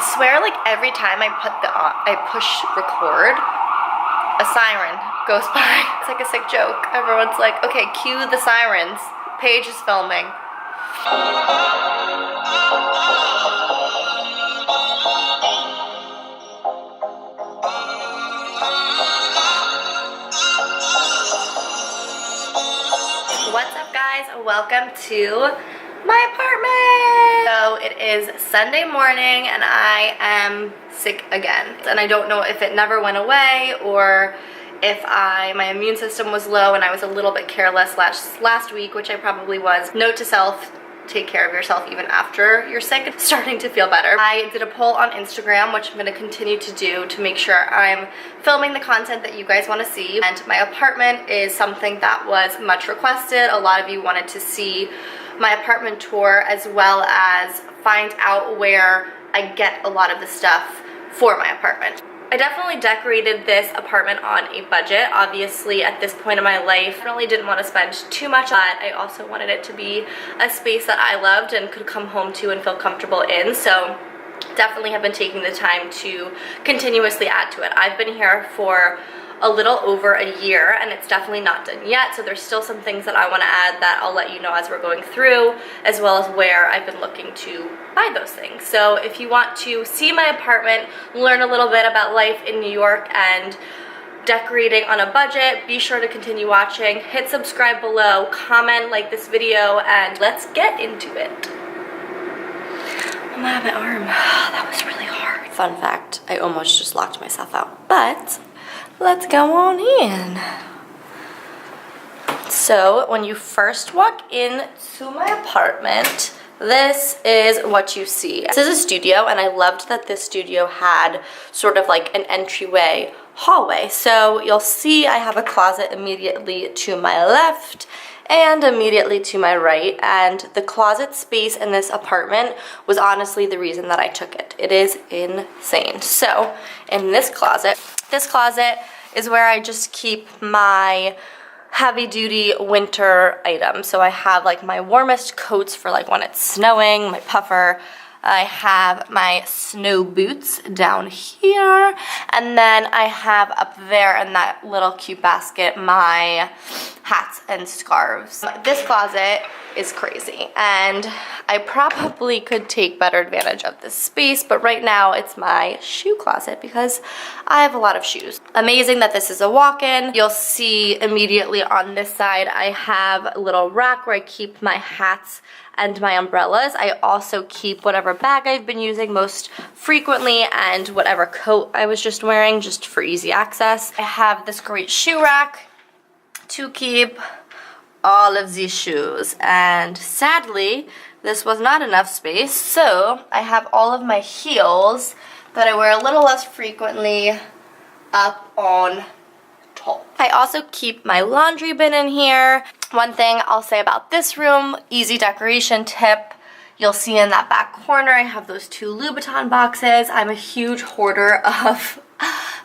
I swear, like every time I push record, a siren goes by. It's like a sick joke. Everyone's like, okay, cue the sirens. Paige is filming. What's up, guys? Welcome to my apartment. So it is Sunday morning and I am sick again. And I don't know if it never went away or if my immune system was low and I was a little bit careless last week, which I probably was. Note to self, take care of yourself even after you're sick and starting to feel better. I did a poll on Instagram, which I'm going to continue to do to make sure I'm filming the content that you guys want to see. And my apartment is something that was much requested. A lot of you wanted to see my apartment tour as well as find out where I get a lot of the stuff for my apartment. I definitely decorated this apartment on a budget. Obviously, at this point in my life, I really didn't want to spend too much, but I also wanted it to be a space that I loved and could come home to and feel comfortable in. So definitely have been taking the time to continuously add to it. I've been here for a little over a year and it's definitely not done yet, so there's still some things that I want to add that I'll let you know as we're going through, as well as where I've been looking to buy those things. So if you want to see my apartment, learn a little bit about life in New York and decorating on a budget, be sure to continue watching, hit subscribe below, comment, like this video, and let's get into it. Oh my arm, that was really hard. Fun fact, I almost just locked myself out, but let's go on in. So when you first walk into my apartment, this is what you see. This is a studio and I loved that this studio had sort of like an entryway hallway. So you'll see I have a closet immediately to my left and immediately to my right, and the closet space in this apartment was honestly the reason that I took it. It is insane. So in this closet is where I just keep my heavy duty winter items. So I have like my warmest coats for like when it's snowing, my puffer. I have my snow boots down here, and then I have up there in that little cute basket my hats and scarves. This closet is crazy and I probably could take better advantage of this space, but right now it's my shoe closet because I have a lot of shoes. Amazing that this is a walk-in. You'll see immediately on this side I have a little rack where I keep my hats and my umbrellas. I also keep whatever bag I've been using most frequently and whatever coat I was just wearing, just for easy access. I have this great shoe rack to keep all of these shoes, and sadly this was not enough space, so I have all of my heels that I wear a little less frequently up on top. I also keep my laundry bin in here. One thing I'll say about this room, easy decoration tip, you'll see in that back corner I have those 2 Louboutin boxes. I'm a huge hoarder of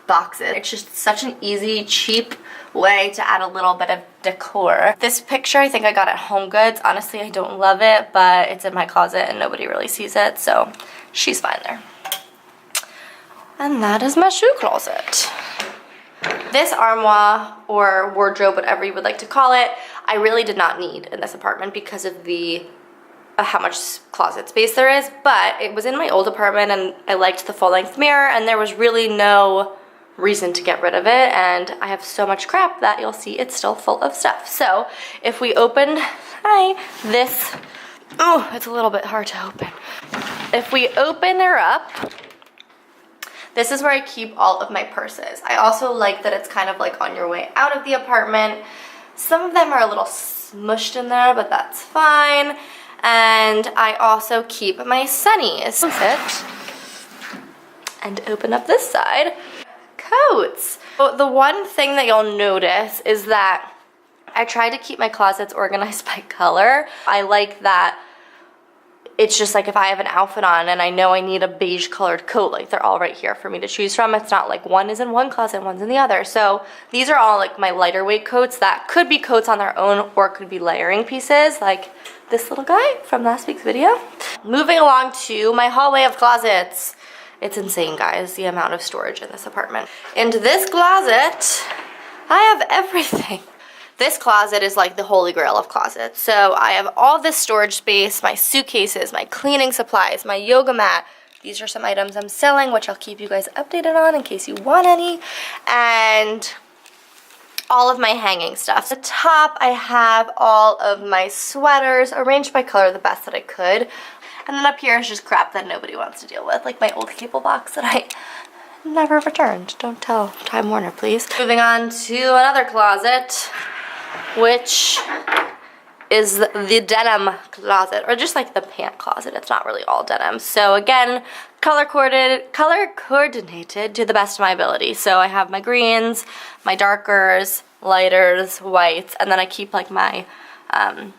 boxes. It's just such an easy, cheap way to add a little bit of decor. This picture I think I got at HomeGoods. Honestly, I don't love it, but it's in my closet and nobody really sees it, so she's fine there. And that is my shoe closet. This armoire or wardrobe, whatever you would like to call it, I really did not need in this apartment because of the how much closet space there is, but it was in my old apartment and I liked the full-length mirror and there was really no reason to get rid of it, and I have so much crap that you'll see it's still full of stuff. So if we open this, oh, it's a little bit hard to open. If we open her up, this is where I keep all of my purses. I also like that it's kind of like on your way out of the apartment. Some of them are a little smushed in there, but that's fine. And I also keep my sunnies. And open up this side. Coats. So the one thing that you'll notice is that I try to keep my closets organized by color. I like that it's just like if I have an outfit on and I know I need a beige colored coat, like they're all right here for me to choose from. It's not like one is in one closet, one's in the other. So these are all like my lighter weight coats that could be coats on their own or could be layering pieces like this little guy from last week's video. Moving along to my hallway of closets. It's insane, guys, the amount of storage in this apartment. And this closet, I have everything. This closet is like the holy grail of closets. So I have all this storage space, my suitcases, my cleaning supplies, my yoga mat. These are some items I'm selling, which I'll keep you guys updated on in case you want any. And all of my hanging stuff. At the top, I have all of my sweaters arranged by color the best that I could. And then up here is just crap that nobody wants to deal with, like my old cable box that I never returned. Don't tell Time Warner, please. Moving on to another closet, which is the denim closet, or just like the pant closet. It's not really all denim. So again, color coordinated to the best of my ability. So I have my greens, my darkers, lighters, whites, and then I keep like my, I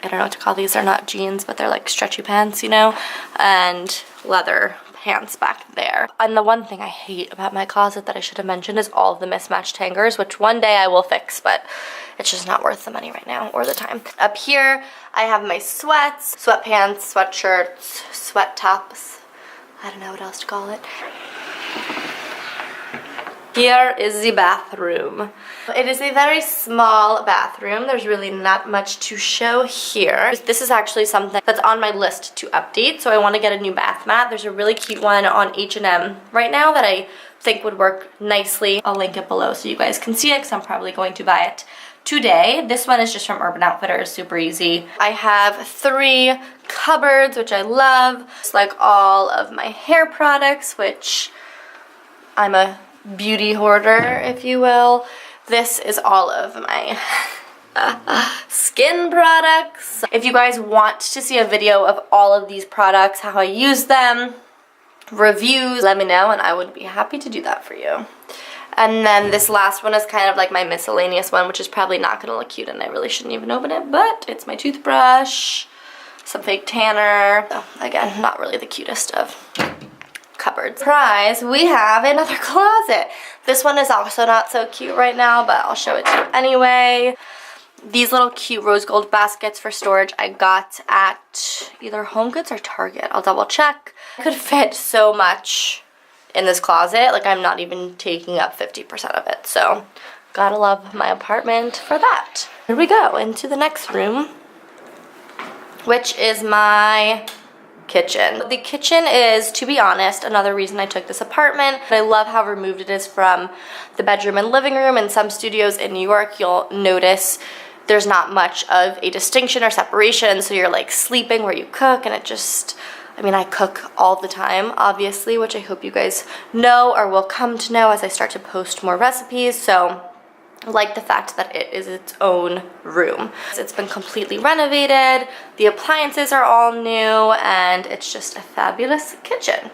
don't know what to call these. They're not jeans, but they're like stretchy pants, you know, and leather pants back there. And the one thing I hate about my closet that I should have mentioned is all of the mismatched hangers, which one day I will fix, but it's just not worth the money right now or the time. Up here, I have my sweats, sweatpants, sweatshirts, sweat tops. I don't know what else to call it. Here is the bathroom. It is a very small bathroom. There's really not much to show here. This is actually something that's on my list to update, so I want to get a new bath mat. There's a really cute one on H&M right now that I think would work nicely. I'll link it below so you guys can see it because I'm probably going to buy it today. This one is just from Urban Outfitters, super easy. I have 3 cupboards, which I love. It's like all of my hair products, which I'm a beauty hoarder, if you will. This is all of my skin products. If you guys want to see a video of all of these products, how I use them, reviews, let me know and I would be happy to do that for you. And then this last one is kind of like my miscellaneous one, which is probably not gonna look cute and I really shouldn't even open it, but it's my toothbrush, some fake tanner. So again, not really the cutest of cupboards. Surprise, we have another closet. This one is also not so cute right now, but I'll show it to you anyway. These little cute rose gold baskets for storage I got at either Home Goods or Target. I'll double check. I could fit so much in this closet, like I'm not even taking up 50% of it. So gotta love my apartment for that. Here we go into the next room, which is my kitchen. The kitchen is, to be honest, another reason I took this apartment. I love how removed it is from the bedroom and living room. In some studios in New York, you'll notice there's not much of a distinction or separation, so you're like sleeping where you cook, and it just, I mean, I cook all the time, obviously, which I hope you guys know or will come to know as I start to post more recipes. So I like the fact that it is its own room. It's been completely renovated, the appliances are all new, and it's just a fabulous kitchen.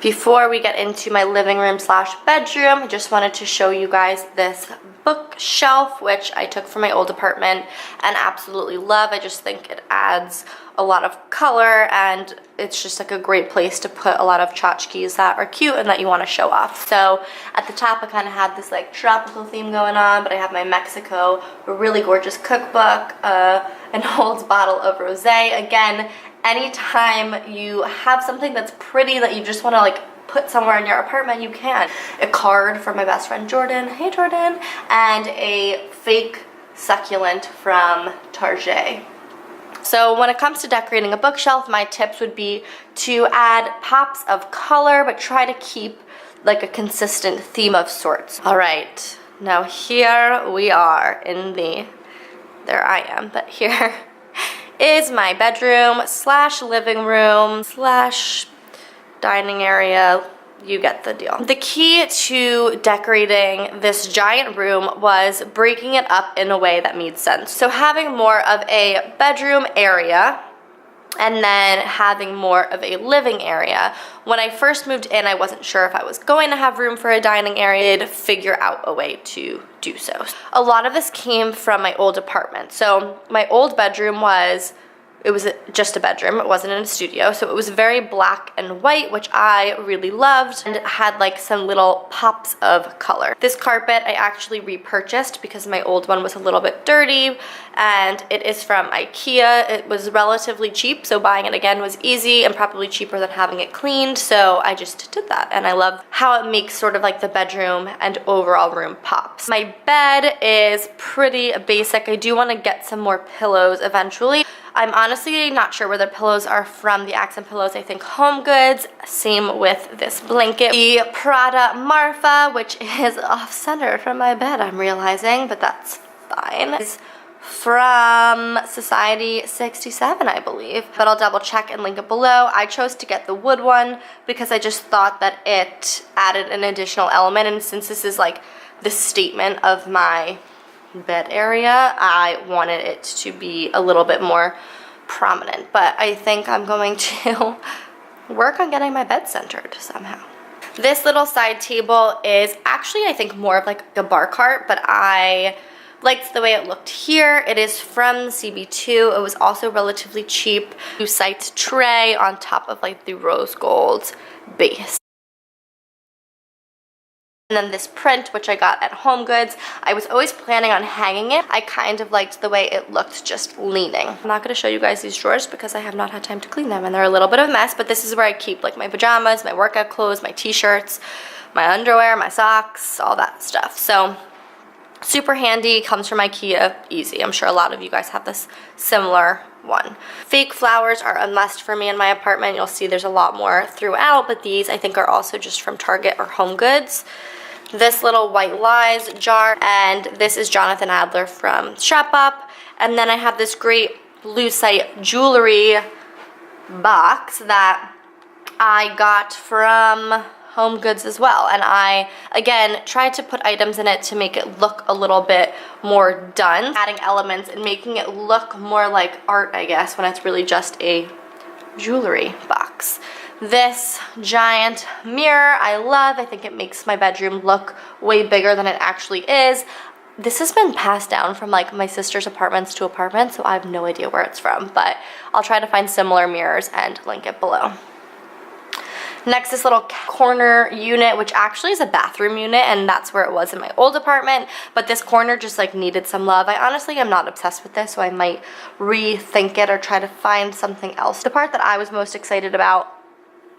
Before we get into my living room slash bedroom, I just wanted to show you guys this bookshelf, which I took from my old apartment and absolutely love. I just think it adds a lot of color and it's just like a great place to put a lot of tchotchkes that are cute and that you want to show off. So at the top I kind of had this like tropical theme going on, but I have my Mexico, a really gorgeous cookbook, an old bottle of rosé. Again, anytime you have something that's pretty that you just want to like put somewhere in your apartment, you can. A card from my best friend Jordan, hey Jordan, and a fake succulent from Target. So when it comes to decorating a bookshelf, my tips would be to add pops of color, but try to keep like a consistent theme of sorts. All right, now here we are in the, there I am, but here is my bedroom slash living room slash dining area. You get the deal. The key to decorating this giant room was breaking it up in a way that made sense. So having more of a bedroom area and then having more of a living area. When I first moved in, I wasn't sure if I was going to have room for a dining area. I did figure out a way to do so. A lot of this came from my old apartment. So my old bedroom was it was just a bedroom, it wasn't in a studio, so it was very black and white, which I really loved, and it had like some little pops of color. This carpet I actually repurchased because my old one was a little bit dirty, and it is from IKEA. It was relatively cheap, so buying it again was easy and probably cheaper than having it cleaned, so I just did that, and I love how it makes sort of like the bedroom and overall room pops. My bed is pretty basic. I do want to get some more pillows eventually. I'm honestly not sure where the pillows are from, the accent pillows. I think Home Goods. Same with this blanket. The Prada Marfa, which is off-center from my bed, I'm realizing, but that's fine. It's from Society6 LOL, I believe, but I'll double check and link it below. I chose to get the wood one because I just thought that it added an additional element, and since this is like the statement of my bed area, I wanted it to be a little bit more prominent, but I think I'm going to work on getting my bed centered somehow. This little side table is actually, I think, more of like a bar cart, but I liked the way it looked here. It is from CB2. It was also relatively cheap. LUCITE tray on top of like the rose gold base. And then this print, which I got at Home Goods, I was always planning on hanging it. I kind of liked the way it looked just leaning. I'm not going to show you guys these drawers because I have not had time to clean them, and they're a little bit of a mess, but this is where I keep like my pajamas, my workout clothes, my t-shirts, my underwear, my socks, all that stuff. So super handy, comes from IKEA, easy. I'm sure a lot of you guys have this similar one. Fake flowers are a must for me in my apartment. You'll see there's a lot more throughout, but these I think are also just from Target or Home Goods. This little White Lies jar, and this is Jonathan Adler from Shop Up. And then I have this great Lucite jewelry box that I got from Home Goods as well, and I again tried to put items in it to make it look a little bit more done, adding elements and making it look more like art, I guess, when it's really just a jewelry box. This giant mirror I love. I think it makes my bedroom look way bigger than it actually is. This has been passed down from like my sister's apartments to apartments, so I have no idea where it's from, but I'll try to find similar mirrors and link it below. Next, this little corner unit, which actually is a bathroom unit, and that's where it was in my old apartment, but this corner just like needed some love. I honestly am not obsessed with this, so I might rethink it or try to find something else. The part that I was most excited about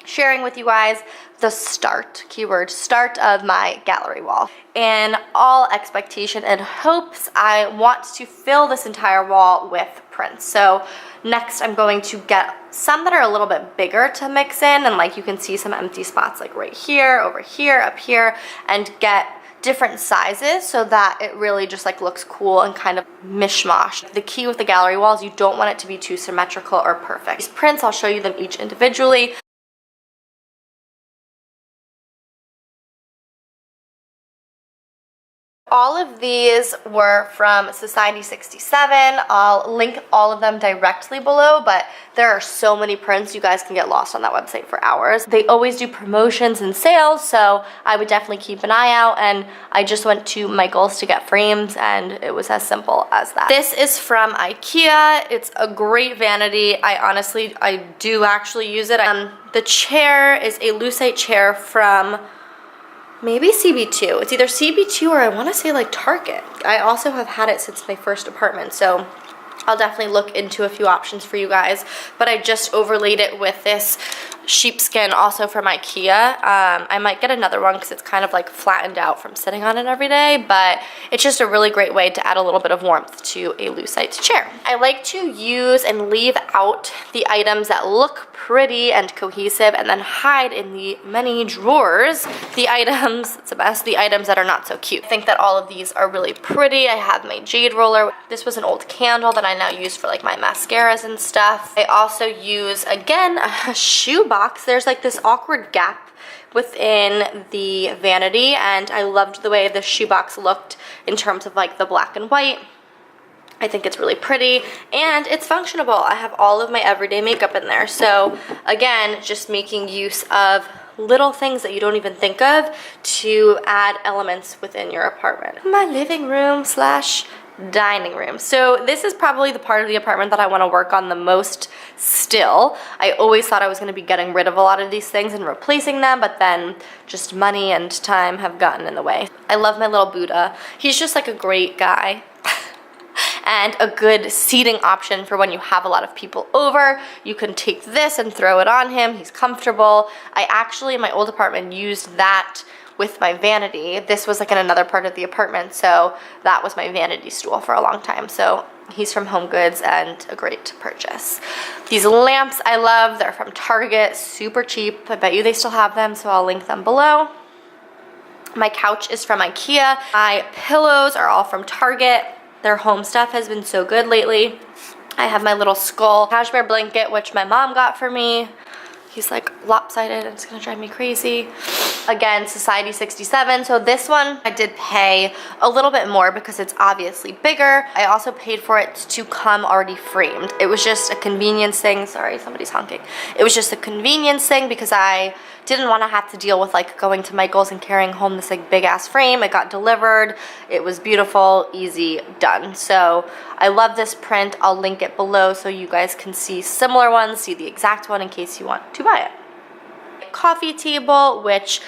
sharing with you guys, the start, keyword start, of my gallery wall. In all expectation and hopes, I want to fill this entire wall with prints. So next I'm going to get some that are a little bit bigger to mix in, and like you can see some empty spots like right here, over here, up here, and get different sizes so that it really just like looks cool and kind of mishmash. The key with the gallery wall is you don't want it to be too symmetrical or perfect. These prints, I'll show you them each individually. All of these were from Society6 LOL. I'll link all of them directly below, but there are so many prints, you guys can get lost on that website for hours. They always do promotions and sales, so I would definitely keep an eye out, and I just went to Michael's to get frames, and it was as simple as that. This is from IKEA. It's a great vanity. I do actually use it. The chair is a LUCITE chair from maybe CB2. It's either CB2 or I want to say like Target. I also have had it since my first apartment, so I'll definitely look into a few options for you guys. But I just overlaid it with this sheepskin, also from IKEA. I might get another one because it's kind of like flattened out from sitting on it every day, but it's just a really great way to add a little bit of warmth to a LUCITE chair. I like to use and leave out the items that look pretty and cohesive, and then hide in the many drawers the items, it's a mess, the items that are not so cute. I think that all of these are really pretty. I have my jade roller. This was an old candle that I now use for like my mascaras and stuff. I also use, again, a shoe box. There's like this awkward gap within the vanity, and I loved the way the shoebox looked in terms of like the black and white. I think it's really pretty, and it's functionable. I have all of my everyday makeup in there. So again, just making use of little things that you don't even think of to add elements within your apartment. My living room slash dining room. So this is probably the part of the apartment that I want to work on the most still. I always thought I was going to be getting rid of a lot of these things and replacing them, but then just money and time have gotten in the way. I love my little Buddha. He's just like a great guy. And a good seating option for when you have a lot of people over. You can take this and throw it on him. He's comfortable. I actually, in my old apartment, used that with my vanity. This was like in another part of the apartment, so that was my vanity stool for a long time. So he's from Home Goods and a great purchase. These lamps I love. They're from Target, super cheap. I bet you they still have them, so I'll link them below. My couch is from IKEA. My pillows are all from Target. Their home stuff has been so good lately. I have my little skull cashmere blanket, which my mom got for me. He's like lopsided and it's gonna drive me crazy. Again, Society 67. So this one I did pay a little bit more because it's obviously bigger. I also paid for it to come already framed. It was just a convenience thing. Sorry, somebody's honking. It was just a convenience thing because I didn't want to have to deal with like going to Michael's and carrying home this like big ass frame. It got delivered. It was beautiful, easy, done. So I love this print. I'll link it below so you guys can see similar ones, see the exact one in case you want to buy it. Coffee table, which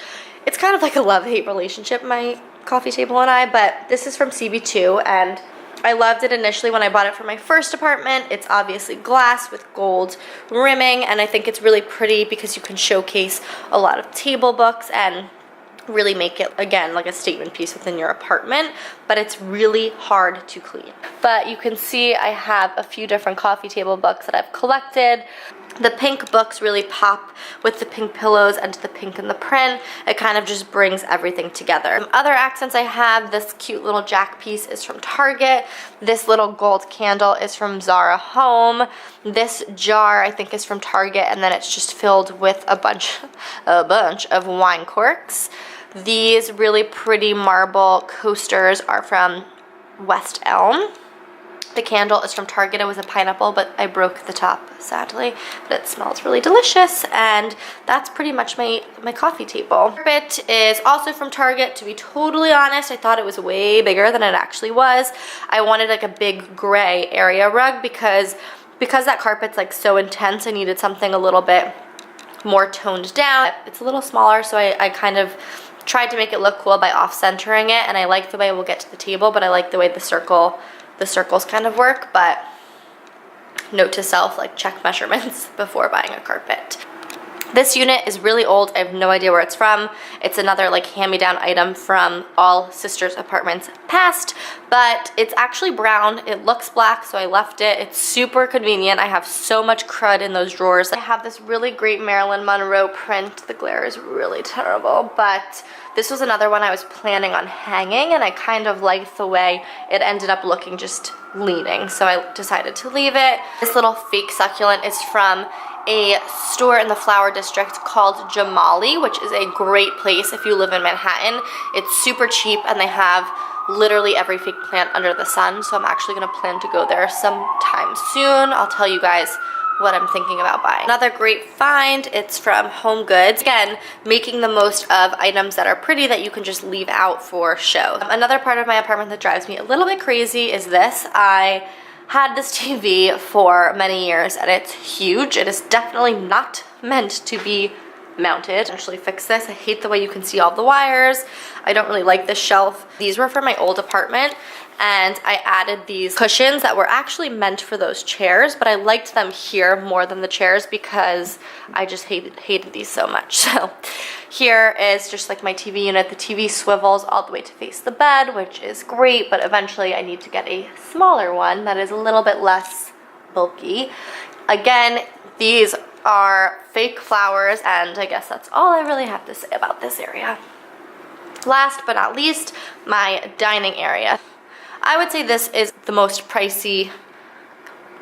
it's kind of like a love-hate relationship, my coffee table and I, but this is from CB2 and I loved it initially when I bought it for my first apartment. It's obviously glass with gold rimming, and I think it's really pretty because you can showcase a lot of table books and really make it, again, like a statement piece within your apartment, but it's really hard to clean. But you can see I have a few different coffee table books that I've collected. The pink books really pop with the pink pillows and the pink in the print. It kind of just brings everything together. Some other accents I have, this cute little jack piece is from Target. This little gold candle is from Zara Home. This jar I think is from Target, and then it's just filled with a bunch of wine corks. These really pretty marble coasters are from West Elm. The candle is from Target. It was a pineapple, but I broke the top, sadly. But it smells really delicious, and that's pretty much my coffee table. Carpet is also from Target. To be totally honest, I thought it was way bigger than it actually was. I wanted like a big gray area rug because that carpet's like so intense, I needed something a little bit more toned down. It's a little smaller, so I kind of tried to make it look cool by off-centering it, and I like the way we'll get to the table, but I like the way the circles kind of work. But note to self, like check measurements before buying a carpet. This unit is really old. I have no idea where it's from. It's another like hand-me-down item from all sisters' apartments past, but it's actually brown. It looks black, so I left it. It's super convenient. I have so much crud in those drawers. I have this really great Marilyn Monroe print. The glare is really terrible, but this was another one I was planning on hanging, and I kind of liked the way it ended up looking, just leaning, so I decided to leave it. This little fake succulent is from a store in the Flower District called Jamali, which is a great place if you live in Manhattan. It's super cheap, and they have literally every fake plant under the sun, so I'm actually going to plan to go there sometime soon. I'll tell you guys what I'm thinking about buying. Another great find, it's from Home Goods. Again, making the most of items that are pretty that you can just leave out for show. Another part of my apartment that drives me a little bit crazy is this. I had this TV for many years and it's huge. It is definitely not meant to be mounted. Actually fix this. I hate the way you can see all the wires. I don't really like this shelf. These were from my old apartment, and I added these cushions that were actually meant for those chairs, but I liked them here more than the chairs because I just hated these so much. So here is just like my TV unit. The TV swivels all the way to face the bed, which is great, but eventually I need to get a smaller one that is a little bit less bulky. Again, these are fake flowers, and I guess that's all I really have to say about this area. Last but not least, my dining area. I would say this is the most pricey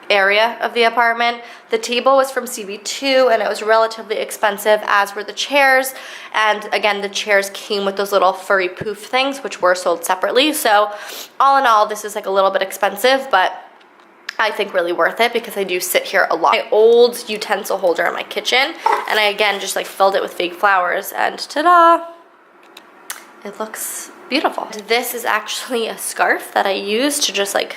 area of the apartment. The table was from CB2 and it was relatively expensive, as were the chairs. And again, the chairs came with those little furry poof things, which were sold separately. So all in all, this is like a little bit expensive, but I think really worth it because I do sit here a lot. My old utensil holder in my kitchen, and I again just like filled it with fake flowers, and ta-da! It looks beautiful. This is actually a scarf that I used to just like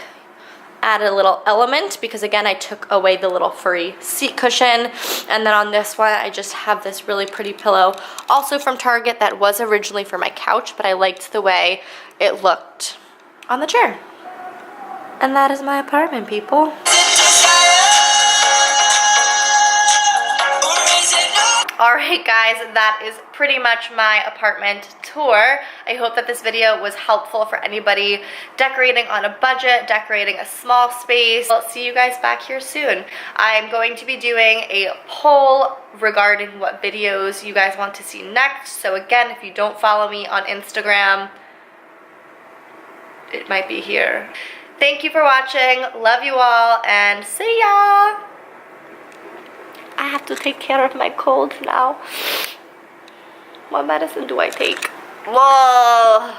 add a little element because again I took away the little furry seat cushion, and then on this one I just have this really pretty pillow, also from Target, that was originally for my couch, but I liked the way it looked on the chair. And that is my apartment, people. Alright guys, that is pretty much my apartment tour. I hope that this video was helpful for anybody decorating on a budget, decorating a small space. I'll see you guys back here soon. I'm going to be doing a poll regarding what videos you guys want to see next. So again, if you don't follow me on Instagram, it might be here. Thank you for watching. Love you all and see ya! I have to take care of my cold now. What medicine do I take? Whoa!